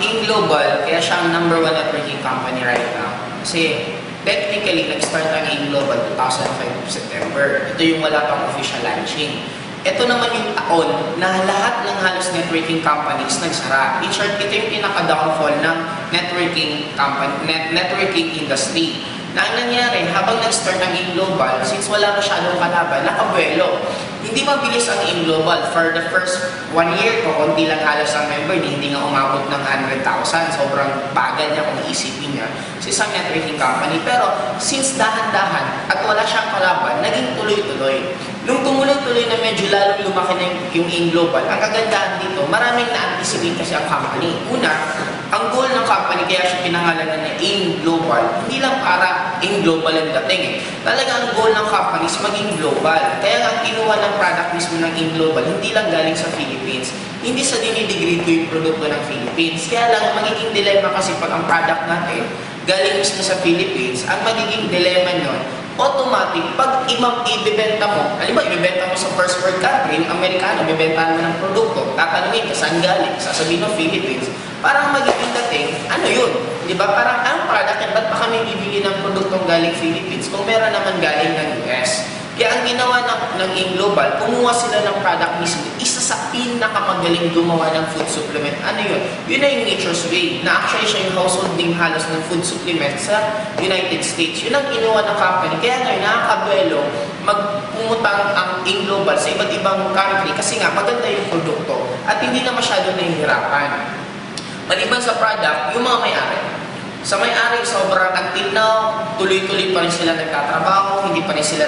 In global, kaya siya ang number one networking company right now. Kasi technically, nag-start ang in global 2005 September. Ito yung wala pang official launching. Ito naman yung taon na lahat ng halos networking companies nagsara. In short, ito yung pinaka-downfall ng networking industry. Na ang nangyari, habang nag-start ang in-global, since wala masyadong kalaban, nakabuelo. Hindi mabilis ang in-global. For the first 1 year, konti lang halos ang member, hindi nga umabot ng 100,000. Sobrang bagal niya kung iisipin niya sa isang networking company. Pero, since dahan-dahan at wala siyang kalaban, naging tuloy-tuloy. Nung tumuloy-tuloy na medyo lalong lumaki na yung in-global, ang kagandahan dito, maraming na-anticipate kasi ang company. Una, ang goal ng company, kaya siya pinangalanan na in-global, hindi lang para in-global ang dating. Talaga ang goal ng company is maging global. Kaya ang kinuha ng product mismo ng in-global, hindi lang galing sa Philippines. Hindi sa dinidegrade ko yung produkto ng Philippines. Kaya lang, magiging dilemma kasi pag ang product natin galing mismo sa Philippines, ang magiging dilemma nun, automatic, pag ibibenta mo, halimbawa, ibibenta mo sa first world country, yung Amerikano, ibibenta mo ng produkto, tatanungin ka saan galing, sasabihin ng Philippines, parang magiging dating, ano yun? Di ba? Parang ang product yan, ba't pa kami bibili ng produktong galing Philippines kung meron naman galing ng US? Kaya ang ginawa ng in-global, kumuha sila ng product mismo, isa sa pinakamagaling gumawa ng food supplement. Ano yun? Yun na yung Nature's Way, na actually siya yung household name halos ng food supplement sa United States. Yun ang kinuha ng company. Kaya ngayon, nakakabuelo, magpumutang ang in-global sa iba't ibang country kasi nga maganda yung produkto at hindi na masyado nahihirapan. Maliban sa product, yung mga may-ari. Sa may-ari, sobrang until now, tuloy-tuloy pa rin sila nagtatrabaho, hindi pa rin sila